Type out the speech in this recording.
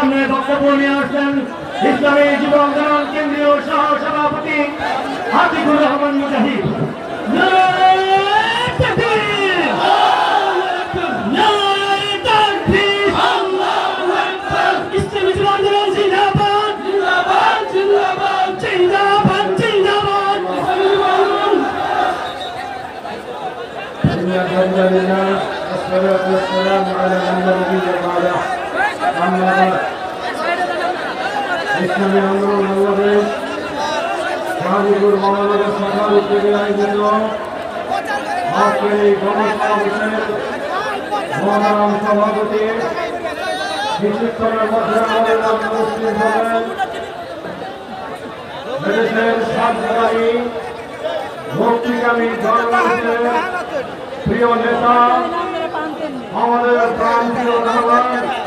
সামনে বক্তব্য নিয়ে আসছেন ইসলামী যুব আন্দোলন কেন্দ্রীয় সহ সভাপতি আতিকুর রহমান মুজাহিদ। والصلاة والسلام على من لا نبي بعده أما بعد ইসলামী আন্দোলন বাংলাদেশ গাজীপুর মহানগর শাখার উদ্যোগের আয়োজিত আজকের এই গণসমাবেশের মহানাম সভাপতি কিছুক্ষণের মধ্যে আমাদের মধ্যে উপস্থিত হবেন দেশের সাতবাহী মুক্তিগামী জনগণের প্রিয় নেতা আমাদের প্রান্তীয় জনগণ